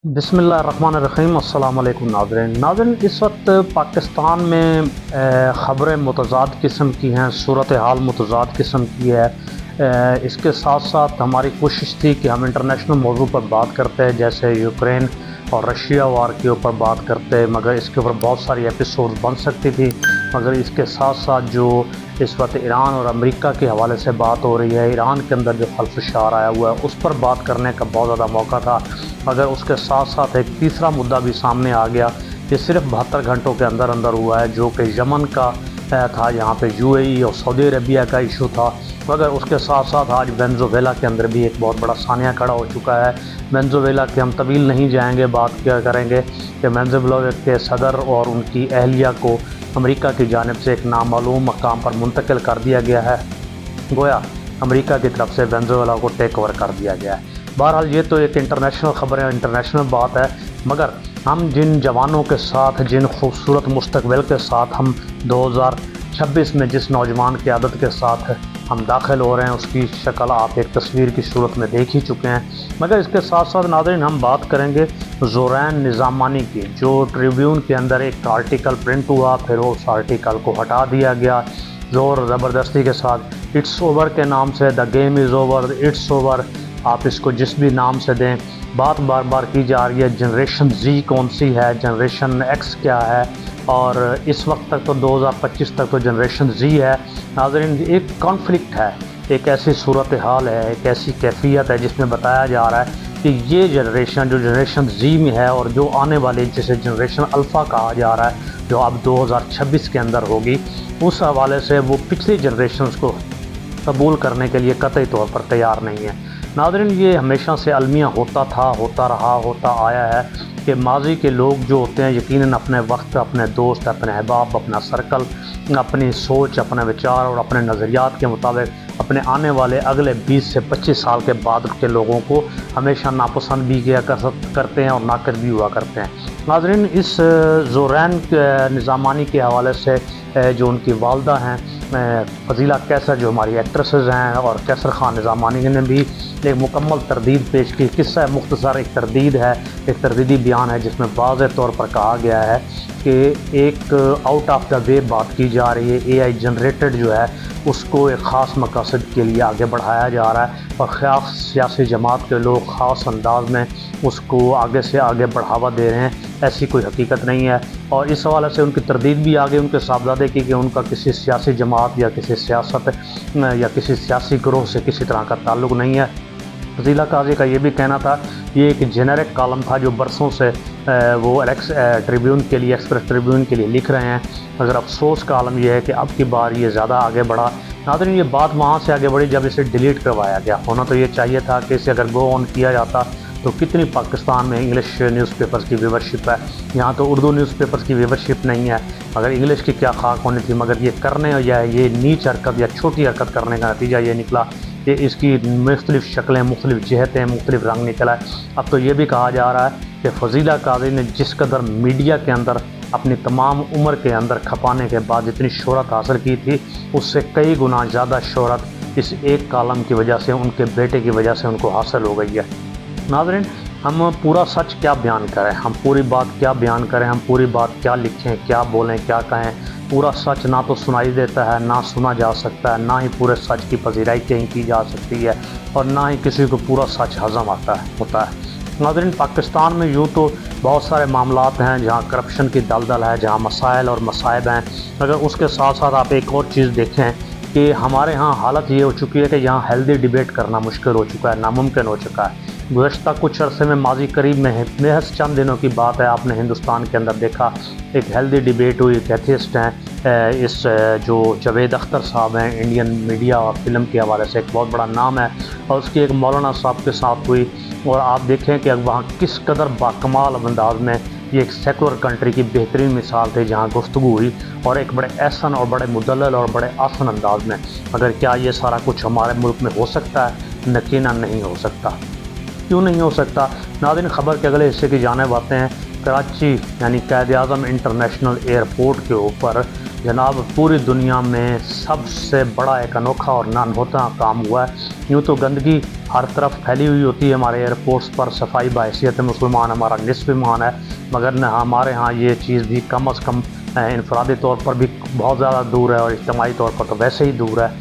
बिस्मिल्लाहिर्रहमानिर्रहीम। अस्सलाम वालेकुम नाज़रीन। इस वक्त पाकिस्तान में ख़बरें मुतज़ाद किस्म की हैं, सूरत हाल मुतज़ाद किस्म की है। इसके साथ साथ हमारी कोशिश थी कि हम इंटरनेशनल मौजू पर बात करते हैं, जैसे यूक्रेन और रशिया वार के ऊपर बात करते, मगर इसके ऊपर बहुत सारी एपिसोड बन सकती थी। मगर इसके साथ साथ जो इस वक्त ईरान और अमेरिका के हवाले से बात हो रही है, ईरान के अंदर जो खल्फशार आया हुआ है, उस पर बात करने का बहुत ज़्यादा मौका था। मगर उसके साथ साथ एक तीसरा मुद्दा भी सामने आ गया, ये सिर्फ 72 घंटों के अंदर अंदर हुआ है, जो कि यमन का था। यहाँ पे यूएई और सऊदी अरबिया का इशू था। मगर उसके साथ साथ आज वेनेजुएला के अंदर भी एक बहुत बड़ा सानिया खड़ा हो चुका है। वेनेजुएला के हम तवील नहीं जाएंगे, बात क्या करेंगे कि वेनेजुएला के सदर और उनकी अहलिया को अमेरिका की जानिब से एक नामालूम मकाम पर मुंतकिल कर दिया गया है। गोया अमेरिका की तरफ से वेनेजुएला को टेक ओवर कर दिया गया है। बहरहाल ये तो एक इंटरनेशनल ख़बर है, इंटरनेशनल बात है। मगर हम जिन जवानों के साथ, जिन खूबसूरत मुस्तकबिल के साथ हम 2026 में जिस नौजवान की आदत के साथ हम दाखिल हो रहे हैं, उसकी शक्ल आप एक तस्वीर की सूरत में देख ही चुके हैं। मगर इसके साथ साथ नाज़रीन हम बात करेंगे ज़ोरैन निज़ामानी की, जो ट्रिब्यून के अंदर एक आर्टिकल प्रिंट हुआ, फिर उस आर्टिकल को हटा दिया गया ज़ोर ज़बरदस्ती के साथ। इट्स ओवर के नाम से, the game is over, it's over, आप इसको जिस भी नाम से दें, बात बार बार की जा रही है जनरेशन जी कौन सी है, जनरेशन एक्स क्या है, और इस वक्त तक तो 2025 तक तो जनरेशन जी है। नाज़रीन एक कॉन्फ्लिक्ट है, एक ऐसी सूरत हाल है, एक ऐसी कैफियत है जिसमें बताया जा रहा है कि ये जनरेशन जो जनरेशन जी में है और जो आने वाली जिसे जनरेशन अल्फ़ा कहा जा रहा है, जो अब 2026 के अंदर होगी, उस हवाले से वो पिछली जनरेशन को कबूल करने के लिए कतई तौर पर तैयार नहीं है। नाज़रीन ये हमेशा से अलमिया होता था, होता रहा, होता आया है कि माजी के लोग जो होते हैं यकीनन अपने वक्त, अपने दोस्त, अपने अहबाब, अपना सर्कल, अपनी सोच, अपने विचार और अपने नज़रियात के मुताबिक अपने आने वाले अगले 20 से 25 साल के बाद के लोगों को हमेशा नापसंद भी किया करते हैं और नाकद भी हुआ करते हैं। नाज़रीन इस ज़ोरैन निज़ामानी के हवाले से जो उनकी वालदा हैं फ़ज़ीला कैसर, जो हमारी एक्ट्रेसेस हैं, और कैसर खान निज़ामानी ने भी एक मुकम्मल तरदीद पेश की। किस्सा मुख्तसर एक तरदीद है, एक तरदीदी बयान है जिसमें वाज़ेह तौर पर कहा गया है कि एक आउट ऑफ द वे बात की जा रही है। एआई जनरेटेड जो है उसको एक ख़ास मकसद के लिए आगे बढ़ाया जा रहा है और ख़ास सियासी जमात के लोग ख़ास अंदाज में उसको आगे से आगे बढ़ावा दे रहे हैं। ऐसी कोई हकीकत नहीं है। और इस हवाले से उनकी तरदीद भी आगे उनके साहबजादे की कि उनका किसी सियासी जमात या किसी सियासत या किसी सियासी ग्रोह से किसी तरह का ताल्लुक़ नहीं है। फ़ज़ीला काज़ी का ये भी कहना था, ये एक जेनेरिक कॉलम था जो बरसों से वो ट्रिब्यून के लिए, एक्सप्रेस ट्रिब्यून के लिए लिख रहे हैं। मगर अफसोस का आलम यह है कि अब की बार ये ज़्यादा आगे बढ़ा। नाज़रीन ये बात वहाँ से आगे बढ़ी जब इसे डिलीट करवाया गया। होना तो ये चाहिए था कि इसे अगर गो ऑन किया जाता तो कितनी पाकिस्तान में इंग्लिश न्यूज़पेपर्स की व्यूवरशिप है, यहाँ तो उर्दू न्यूज़पेपर्स की व्यूवरशिप नहीं है, मगर इंग्लिश की क्या खाक होनी थी। मगर ये करने या ये नीच हरकत या छोटी हरकत करने का नतीजा ये निकला कि इसकी मुख्तलिफ़ शक्लें, मुख्तलिफ़ जहतें, मुख्तलिफ़ रंग निकला है। अब तो ये भी कहा जा रहा है कि फ़ज़ीला काज़ी ने जिस कदर मीडिया के अंदर अपनी तमाम उम्र के अंदर खपाने के बाद जितनी शोहरत हासिल की थी, उससे कई गुना ज़्यादा शोहरत इस एक कॉलम की वजह से, उनके बेटे की वजह से उनको हासिल हो गई है। नाज़रीन हम पूरा सच क्या बयान करें, हम पूरी बात क्या बयान करें, हम पूरी बात क्या लिखें, क्या बोलें, क्या कहें। पूरा सच ना तो सुनाई देता है, ना सुना जा सकता है, ना ही पूरे सच की पजीराई कहीं की जा सकती है, और ना ही किसी को पूरा सच हज़म होता है। नाज़रीन पाकिस्तान में यूँ तो बहुत सारे मामलात हैं जहाँ करप्शन की दलदल है, जहाँ मसाइल और मसाइब हैं। मगर उसके साथ साथ आप एक और चीज़ देखें कि हमारे यहाँ हालत ये हो चुकी है कि यहाँ हेल्दी डिबेट करना मुश्किल हो चुका है, नामुमकिन हो चुका है। गुज़श्ता कुछ अरसे में, माजी करीब में है, महज चंद दिनों की बात है, आपने हिंदुस्तान के अंदर देखा एक हेल्दी डिबेट हुई। एक एथिस्ट हैं, इस जो जावेद अख्तर साहब हैं, इंडियन मीडिया और फिल्म के हवाले से एक बहुत बड़ा नाम है, और उसकी एक मौलाना साहब के साथ हुई। और आप देखें कि अब वहाँ किस कदर बाकमाल अंदाज में ये एक सेकुलर कंट्री की बेहतरीन मिसाल थी जहाँ गुफ्तगू हुई, और एक बड़े एहसन और बड़े मुदल्लल और बड़े आसान अंदाज में। मगर क्या ये सारा कुछ हमारे मुल्क में हो सकता है? यकीनन नहीं हो सकता। क्यों नहीं हो सकता? नाज़रीन ख़बर के अगले हिस्से की जाने बातें हैं। कराची यानी कायद-ए-आज़म इंटरनेशनल एयरपोर्ट के ऊपर जनाब पूरी दुनिया में सबसे बड़ा एक अनोखा और अनहोता काम हुआ है। यूँ तो गंदगी हर तरफ फैली हुई होती है हमारे एयरपोर्ट्स पर, सफाई बहैसियत मुसलमान हमारा निस्फ़ ईमान है, मगर न हमारे यहाँ ये चीज़ भी कम अज़ कम इनफरादी तौर पर भी बहुत ज़्यादा दूर है और इज्तिमाई तौर पर तो वैसे ही दूर है।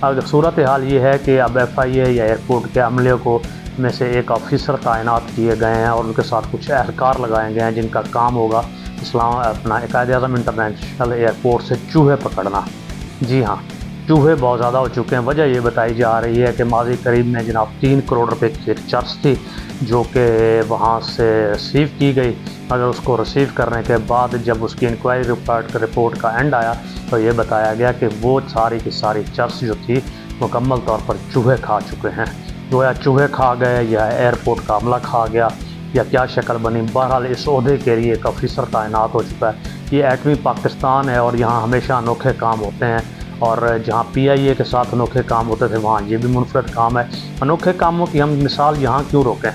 अब सूरत हाल ये है कि अब FIA या एयरपोर्ट के अमले को में से एक ऑफिसर तैनात किए गए हैं और उनके साथ कुछ एहलकार लगाए गए हैं जिनका काम होगा अपना कायद-ए-आज़म इंटरनेशनल एयरपोर्ट से चूहे पकड़ना। जी हाँ, चूहे बहुत ज़्यादा हो चुके हैं। वजह ये बताई जा रही है कि माजी करीब में जनाब 3 करोड़ रुपए की एक चर्च थी जो कि वहाँ से रिसीव की गई, मगर उसको रिसीव करने के बाद जब उसकी इंक्वायरी रिपोर्ट का एंड आया तो ये बताया गया कि वो सारी की सारी चर्च जो थी मुकम्मल तौर पर चूहे खा चुके हैं। गोया चूहे खा गए या एयरपोर्ट का अमला खा गया या क्या शक्ल बनी, बहरहाल इस ओहदे के लिए एक ऑफिसर तैनात हो चुका है। ये एटमी पाकिस्तान है और यहाँ हमेशा अनोखे काम होते हैं, और जहाँ PIA के साथ अनोखे काम होते थे वहाँ ये भी मुनफरद काम है। अनोखे कामों की हम मिसाल यहाँ क्यों रोकें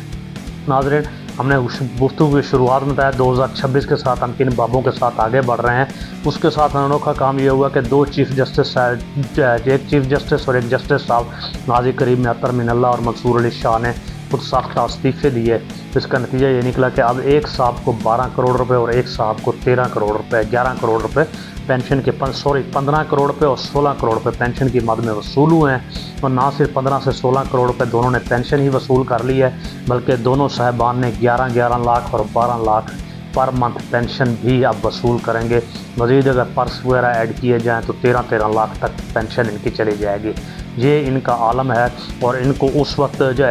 नाज़रीन। हमने गुफ्तगू की शुरुआत में बताया 2026 के साथ हम किन बाबों के साथ आगे बढ़ रहे हैं। उसके साथ अनोखा काम ये हुआ कि 2 चीफ़ जस्टिस, एक चीफ़ जस्टिस और एक जस्टिस साहब माजी करीब में अतर मिनल्ला और मंसूर अली शाह ने खुद साख्ता इस्तीफ़े दिए। इसका नतीजा ये निकला कि अब एक साहब को 12 करोड़ रुपए और एक साहब को 13 करोड़ रुपए 11 करोड़ रुपए पेंशन के 15 करोड़ रुपए और 16 करोड़ रुपए पेंशन की मद में वसूल हुए हैं। और ना सिर्फ 15 से 16 करोड़ रुपए दोनों ने पेंशन ही वसूल कर ली है, बल्कि दोनों साहबान ने 11 लाख और 12 लाख पर मंथ पेंशन भी अब वसूल करेंगे। मज़ीद अगर पर्स वगैरह ऐड किए जाएँ तो 13 लाख तक पेंशन इनकी चली जाएगी। ये इनका आलम है। और इनको उस वक्त जो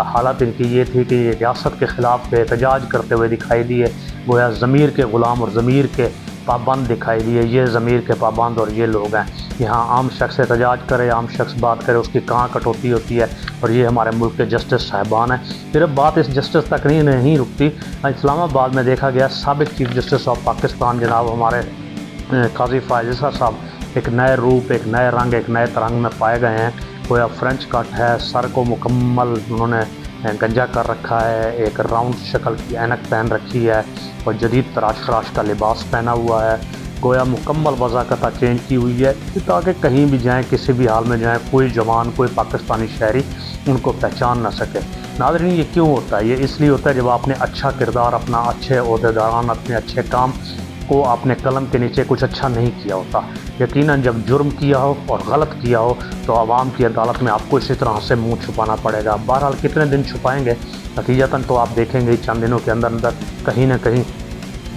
हालत इनकी ये थी कि ये रियासत के ख़िलाफ़ एहतजाज करते हुए दिखाई दिए, गोया ज़मीर के ग़ुलाम और ज़मीर के पाबंद दिखाई दिए। ये ज़मीर के पाबंद और ये लोग हैं। यहाँ आम शख्स एहतजाज करे, आम शख्स बात करे, उसकी कहाँ कटौती होती है। और ये हमारे मुल्क के जस्टिस साहबान हैं। फिर अब बात इस जस्टिस तक नहीं रुकती। इस्लामाबाद में देखा गया साबिक़ चीफ़ जस्टिस ऑफ पाकिस्तान जनाब हमारे काजी फ़ायज़ साहब एक नए रूप, एक नए रंग, एक नए तरंग में पाए गए हैं। कोई फ्रेंच कट है, सर को मुकम्मल उन्होंने गंजा कर रखा है, एक राउंड शक्ल की ऐनक पहन रखी है और जदीद तराश खराश का लिबास पहना हुआ है। गोया मुकम्मल वज़ाकता चेंज की हुई है ताकि कहीं भी जाएं, किसी भी हाल में जाएं, कोई जवान, कोई पाकिस्तानी शहरी उनको पहचान ना सके। नाज़रीन ये क्यों होता है? ये इसलिए होता है जब आपने अच्छा किरदार, अपना अच्छे ओहदेदारान, अपने अच्छे काम को अपने कलम के नीचे कुछ अच्छा नहीं किया होता। यकीनन जब जुर्म किया हो और गलत किया हो तो आवाम की अदालत में आपको इसी तरह से मुंह छुपाना पड़ेगा। बहरहाल कितने दिन छुपाएंगे, नतीजतन तो आप देखेंगे चंद दिनों के अंदर अंदर कहीं ना कहीं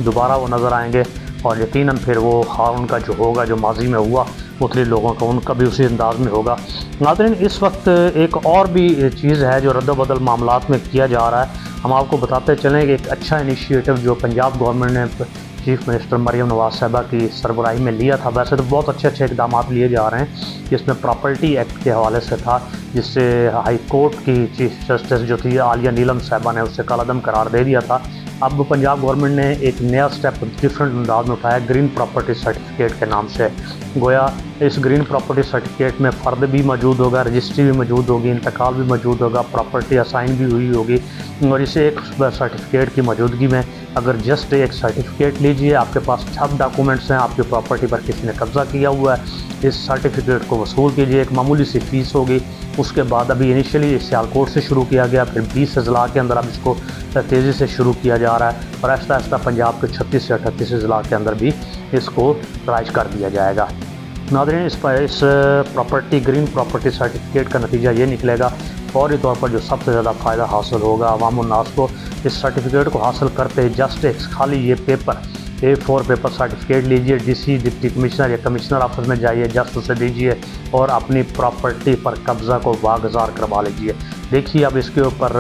दोबारा वो नज़र आएंगे और यकीनन फिर वो हाल उनका जो होगा, जो माजी में हुआ मुख्तलिफ लोगों का, उनका भी उसी अंदाज में होगा। नाज़रीन इस वक्त एक और भी चीज़ है जो रद्द-बदल मामलात में किया जा रहा है। हम आपको बताते चलें कि एक अच्छा इनिशिएटिव जो पंजाब गवर्नमेंट ने चीफ़ मिनिस्टर मरियम नवाज़ साहिबा की सरबराही में लिया था। वैसे तो बहुत अच्छे इकदाम लिए जा रहे हैं। इसमें प्रॉपर्टी एक्ट के हवाले से था, जिससे हाई कोर्ट की चीफ जस्टिस जो थी आलिया नीलम साहिबा ने उससे कालादम करार दे दिया था। अब पंजाब गवर्नमेंट ने एक नया स्टेप डिफरेंट अंदाज में उठाया ग्रीन प्रॉपर्टी सर्टिफिकेट के नाम से। गोया इस ग्रीन प्रॉपर्टी सर्टिफिकेट में फ़र्द भी मौजूद होगा, रजिस्ट्री भी मौजूद होगी, इंतकाल भी मौजूद होगा, प्रॉपर्टी असाइन भी हुई होगी। और इसे एक सर्टिफिकेट की मौजूदगी में अगर जस्ट एक सर्टिफिकेट लीजिए, आपके पास सब डॉक्यूमेंट्स हैं, आपकी प्रॉपर्टी पर किसी ने कब्ज़ा किया हुआ है, इस सर्टिफिकेट को वसूल कीजिए। एक मामूली सी फ़ीस होगी। उसके बाद अभी इनिशियली सियालकोट से शुरू किया गया, फिर 20 अजला के अंदर अब इसको तेज़ी से शुरू किया जा रहा है और आहिस्ता आहिस्ता पंजाब के 36 से 38 अजला के अंदर भी इसको राइज कर दिया जाएगा। नाज़रीन इस प्रॉपर्टी ग्रीन प्रॉपर्टी सर्टिफिकेट का नतीजा ये निकलेगा, फौरी तौर पर जो सबसे ज़्यादा फ़ायदा हासिल होगा अवामुन्नास को, इस सर्टिफिकेट को हासिल करते जस्ट एक खाली ये पेपर A4 पेपर सर्टिफिकेट लीजिए, DC डिप्टी कमिश्नर या कमिश्नर ऑफिस में जाइए, जस्ट उसे दीजिए और अपनी प्रॉपर्टी पर कब्ज़ा को वागुज़ार करवा लीजिए। देखिए अब इसके ऊपर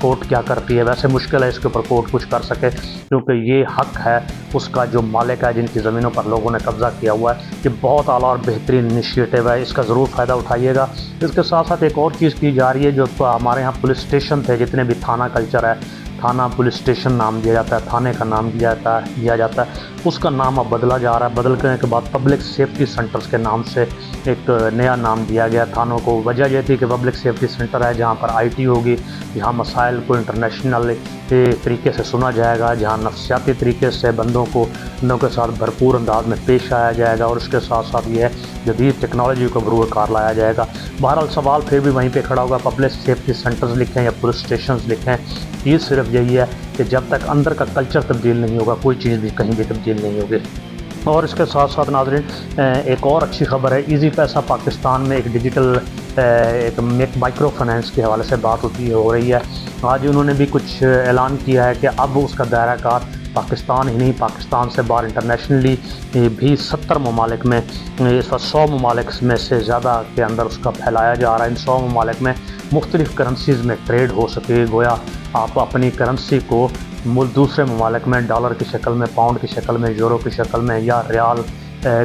कोर्ट क्या करती है। वैसे मुश्किल है इसके ऊपर कोर्ट कुछ कर सके, क्योंकि ये हक है उसका जो मालिक है, जिनकी ज़मीनों पर लोगों ने कब्ज़ा किया हुआ है। ये बहुत आला और बेहतरीन इनिशिएटिव है, इसका ज़रूर फ़ायदा उठाइएगा। इसके साथ साथ एक और चीज़ की जा रही है, जो हमारे यहाँ पुलिस स्टेशन थे, जितने भी थाना कल्चर है, تھانہ پولیس اسٹیشن نام دیا جاتا ہے، تھانے کا نام دیا جاتا ہے، اس کا نام اب بدلا جا رہا ہے۔ بدل کرنے کے بعد پبلک سیفٹی سینٹرز کے نام سے ایک نیا نام دیا گیا تھانوں کو۔ وجہ یہ تھی کہ پبلک سیفٹی سینٹر ہے جہاں پر آئی ٹی ہوگی، جہاں مسائل کو انٹرنیشنل طریقے سے سنا جائے گا، جہاں نفسیاتی طریقے سے بندوں کے ساتھ بھرپور انداز میں پیش آیا جائے گا، اور اس کے ساتھ ساتھ یہ جدید ٹیکنالوجی کو بروئے کار لایا جائے گا۔ بہرحال سوال پھر بھی وہیں پہ کھڑا ہوگا، پبلک سیفٹی سینٹرز لکھیں یا پولیس اسٹیشنز لکھیں، یہ صرف یہی ہے کہ جب تک اندر کا کلچر تبدیل نہیں ہوگا کوئی چیز بھی کہیں بھی تبدیل نہیں ہوگی۔ اور اس کے ساتھ ساتھ ناظرین ایک اور اچھی خبر ہے، ایزی پیسہ پاکستان میں ایک ڈیجیٹل ایک مائکرو فائنانس کے حوالے سے بات ہو رہی ہے۔ آج انہوں نے بھی کچھ اعلان کیا ہے کہ اب اس کا دائرہ کار پاکستان ہی نہیں، پاکستان سے باہر انٹرنیشنلی بھی 70 ممالک میں، اس وقت 100 ممالک میں سے زیادہ کے اندر اس کا پھیلایا جا رہا ہے۔ ان 100 ممالک میں مختلف کرنسیز میں ٹریڈ ہو سکے، گویا آپ اپنی کرنسی کو دوسرے ممالک میں ڈالر کی شکل میں، پاؤنڈ کی شکل میں، یورو کی شکل میں، یا ریال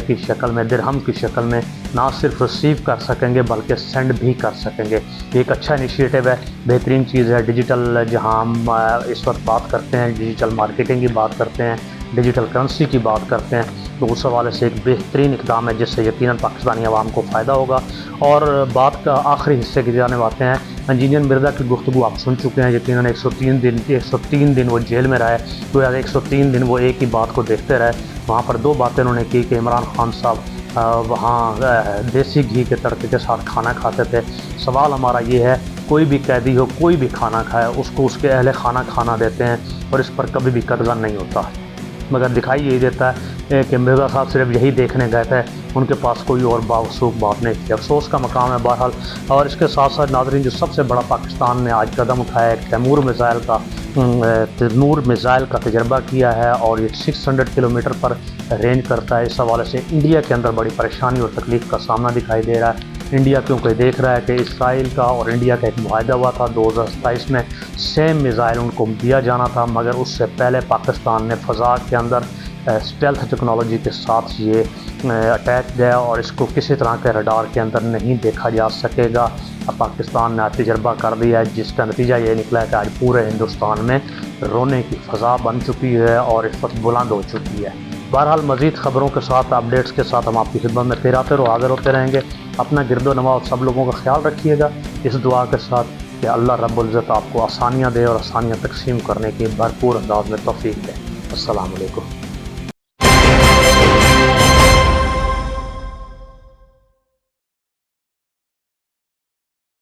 کی شکل میں، درہم کی شکل میں نہ صرف ریسیو کر سکیں گے بلکہ سینڈ بھی کر سکیں گے۔ یہ ایک اچھا انیشیٹو ہے، بہترین چیز ہے۔ ڈیجیٹل جہاں ہم اس وقت بات کرتے ہیں، ڈیجیٹل مارکیٹنگ کی بات کرتے ہیں، ڈیجیٹل کرنسی کی بات کرتے ہیں، تو اس حوالے سے ایک بہترین اقدام ہے جس سے یقیناً پاکستانی عوام کو فائدہ ہوگا۔ اور بات کا آخری حصے کی جانب آتے ہیں، انجینئر مرزا کی گفتگو آپ سن چکے ہیں، یقیناً 103 دن وہ جیل میں رہے، تو 103 دن وہ ایک ہی بات کو دیکھتے رہے۔ وہاں پر 2 باتیں انہوں نے کی کہ عمران خان صاحب وہاں دیسی گھی کے تڑکے کے ساتھ کھانا کھاتے تھے۔ سوال ہمارا یہ ہے، کوئی بھی قیدی ہو، کوئی بھی کھانا کھائے، اس کو اس کے اہل خانہ کھانا دیتے ہیں اور اس پر کبھی بھی قبضہ نہیں ہوتا، مگر دکھائی یہی دیتا ہے کہ مرزا صاحب صرف یہی دیکھنے گئے تھے، ان کے پاس کوئی اور باوثوق بات نہیں تھی۔ افسوس کا مقام ہے بہرحال۔ اور اس کے ساتھ ساتھ ناظرین، جو سب سے بڑا پاکستان نے آج قدم اٹھایا ہے، تیمور میزائل کا تجربہ کیا ہے، اور یہ 600 کلومیٹر پر رینج کرتا ہے۔ اس حوالے سے انڈیا کے اندر بڑی پریشانی اور تکلیف کا سامنا دکھائی دے رہا ہے۔ انڈیا کیونکہ دیکھ رہا ہے کہ اسرائیل کا اور انڈیا کا ایک معاہدہ ہوا تھا 2027 میں، سیم میزائل ان کو دیا جانا تھا، مگر اس سے پہلے پاکستان نے فضا کے اندر اسٹیلتھ ٹیکنالوجی کے ساتھ یہ اٹیک گیا، اور اس کو کسی طرح کے ریڈار کے اندر نہیں دیکھا جا سکے گا۔ اب پاکستان نے تجربہ کر دیا ہے، جس کا نتیجہ یہ نکلا ہے کہ آج پورے ہندوستان میں رونے کی فضا بن چکی ہے اور اس وقت بلند ہو چکی ہے۔ بہرحال مزید خبروں کے ساتھ، اپڈیٹس کے ساتھ ہم آپ کی خدمت میں پھر آتے حاضر ہوتے رہیں گے۔ اپنا گرد و نواح سب لوگوں کا خیال رکھیے گا، اس دعا کے ساتھ کہ اللہ رب العزت آپ کو آسانیاں دے اور آسانیاں تقسیم کرنے کی بھرپور انداز میں توفیق دے۔ السلام علیکم۔